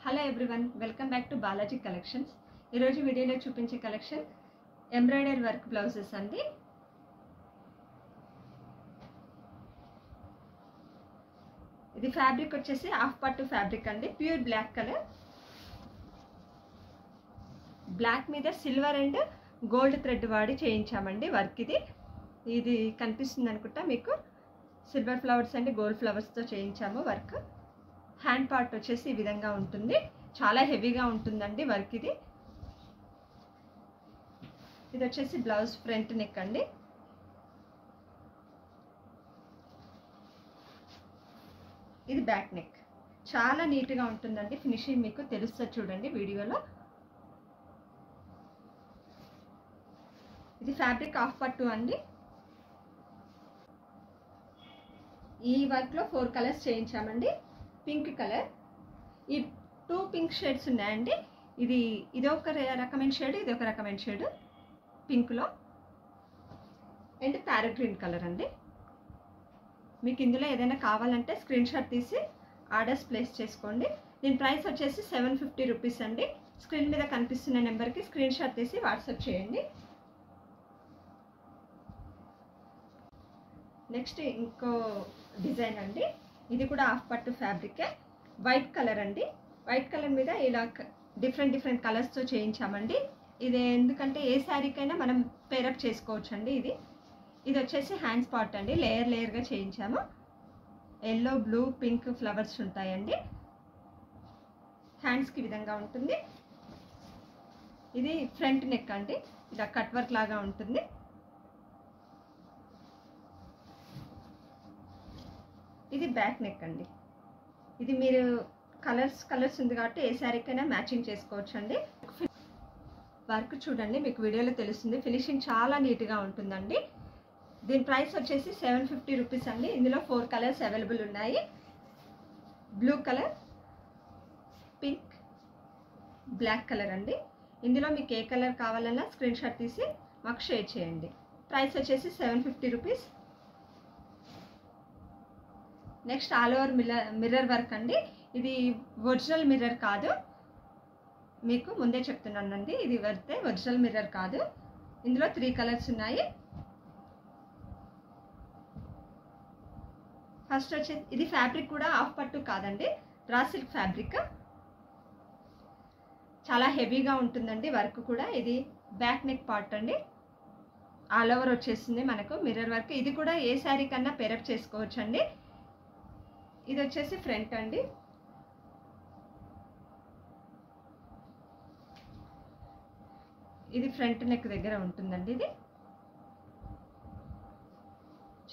Hello everyone, welcome back to Balaji collections. ఈరోజు వీడియోలో చూపించే కలెక్షన్ ఎంబ్రాయిడరీ వర్క్ బ్లౌజెస్ అండి. ఇది ఫ్యాబ్రిక్ వచ్చేసి హాఫ్ పట్టు ఫ్యాబ్రిక్ అండి, ప్యూర్ బ్లాక్ కలర్. బ్లాక్ మీద సిల్వర్ అండ్ గోల్డ్ థ్రెడ్ వాడి చేయించామండి వర్క్. ఇది కనిపిస్తుంది అనుకుంటా మీకు. సిల్వర్ ఫ్లవర్స్ అండ్ గోల్డ్ ఫ్లవర్స్తో చేయించాము వర్క్. హ్యాండ్ పార్ట్ వచ్చేసి ఈ విధంగా ఉంటుంది, చాలా హెవీగా ఉంటుందండి వర్క్. ఇది వచ్చేసి బ్లౌజ్ ఫ్రంట్ నెక్ అండి. ఇది బ్యాక్ నెక్. చాలా నీట్గా ఉంటుందండి, ఫినిషింగ్ మీకు తెలుస్తుంది చూడండి వీడియోలో. ఇది ఫ్యాబ్రిక్ హాఫ్ పట్టు అండి. ఈ వర్క్లో 4 కలర్స్ చేయించామండి. పింక్ కలర్, ఈ 2 పింక్ షేడ్స్ ఉన్నాయండి. ఇది ఒక రకమైన షేడ్, ఇది ఒక రకమైన షేడ్ పింక్లో. అండ్ ప్యారెట్ గ్రీన్ కలర్ అండి. మీకు ఇందులో ఏదైనా కావాలంటే స్క్రీన్ షాట్ తీసి ఆర్డర్స్ ప్లేస్ చేసుకోండి. దీని ప్రైస్ వచ్చేసి 750 రూపీస్ అండి. స్క్రీన్ మీద కనిపిస్తున్న నెంబర్కి స్క్రీన్ షాట్ తీసి వాట్సాప్ చేయండి. నెక్స్ట్ ఇంకో డిజైన్ అండి. ఇది కూడా హాఫ్ పట్టు ఫ్యాబ్రికే, వైట్ కలర్ అండి. వైట్ కలర్ మీద ఇలా డిఫరెంట్ కలర్స్తో చేయించామండి. ఇది ఎందుకంటే ఏ శారీకైనా మనం పేరప్ చేసుకోవచ్చు అండి. ఇది వచ్చేసి హ్యాండ్స్ పార్ట్ అండి, లేయర్గా చేయించాము. ఎల్లో, బ్లూ, పింక్ ఫ్లవర్స్ ఉంటాయండి. హ్యాండ్స్కి విధంగా ఉంటుంది. ఇది ఫ్రంట్ నెక్ అండి, ఇలా కట్ వర్క్ లాగా ఉంటుంది. ఇది బ్యాక్ నెక్ అండి. ఇది మీరు కలర్స్ ఉంది కాబట్టి ఏ శారీకైనా మ్యాచింగ్ చేసుకోవచ్చు అండి. వర్క్ చూడండి, మీకు వీడియోలో తెలుస్తుంది. ఫినిషింగ్ చాలా నీట్గా ఉంటుందండి. దీని ప్రైస్ వచ్చేసి 750 రూపీస్ అండి. ఇందులో 4 కలర్స్ అవైలబుల్ ఉన్నాయి. Blue colour, pink, black colour అండి. ఇందులో మీకు ఏ కలర్ కావాలన్నా స్క్రీన్ షాట్ తీసి మాకు షేర్ చేయండి. ప్రైస్ వచ్చేసి 750 rupees. Next all over mirror work అండి. ఇది ఒరిజినల్ మిర్రర్ కాదు, మీకు ముందే చెప్తున్నానండి. ఇది ఒరిజినల్ మిర్రర్ కాదు. ఇందులో 3 కలర్స్ ఉన్నాయి. ఫస్ట్ వచ్చేసి ఇది ఫ్యాబ్రిక్ కూడా హాఫ్ పట్టు కాదండి, రా సిల్క్ ఫ్యాబ్రిక్. చాలా హెవీగా ఉంటుందండి వర్క్ కూడా. ఇది బ్యాక్ నెక్ పార్ట్ అండి. ఆల్ ఓవర్ వచ్చేసింది మనకు మిర్రర్ వర్క్. ఇది కూడా ఏ శారీ కన్నా పేరప్ చేసుకోవచ్చు అండి. ఇది వచ్చేసి ఫ్రంట్ అండి. ఇది ఫ్రంట్ నెక్ దగ్గర ఉంటుందండి.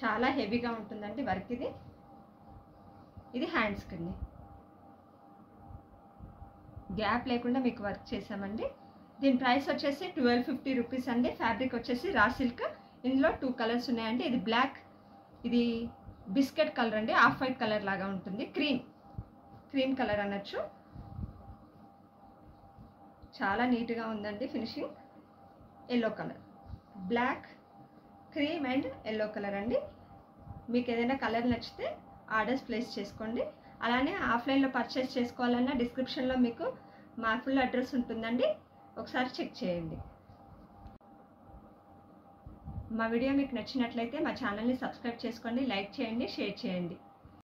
చాలా హెవీగా ఉంటుందండి వర్క్. ఇది హ్యాండ్స్ కింద గ్యాప్ లేకుండా మీకు వర్క్ చేసామండి. దీని ప్రైస్ వచ్చేసి 1250 రూపీస్ అండి. ఫ్యాబ్రిక్ వచ్చేసి రా సిల్క్. ఇందులో 2 కలర్స్ ఉన్నాయండి. ఇది బ్లాక్, ఇది బిస్కెట్ కలర్ అండి, ఆఫ్ వైట్ కలర్ లాగా ఉంటుంది. క్రీమ్ కలర్ అనొచ్చు. చాలా నీట్గా ఉందండి finishing. Yellow colour, black, cream and yellow colour అండి. మీకు ఏదైనా కలర్ నచ్చితే ఆర్డర్స్ ప్లేస్ చేసుకోండి. అలానే ఆఫ్లైన్లో పర్చేస్ చేసుకోవాలన్నా డిస్క్రిప్షన్లో మీకు మా ఫుల్ అడ్రస్ ఉంటుందండి, ఒకసారి చెక్ చేయండి. మా వీడియో మీకు నచ్చినట్లయితే మా ఛానల్ని సబ్స్క్రైబ్ చేసుకోండి, లైక్ చేయండి, షేర్ చేయండి.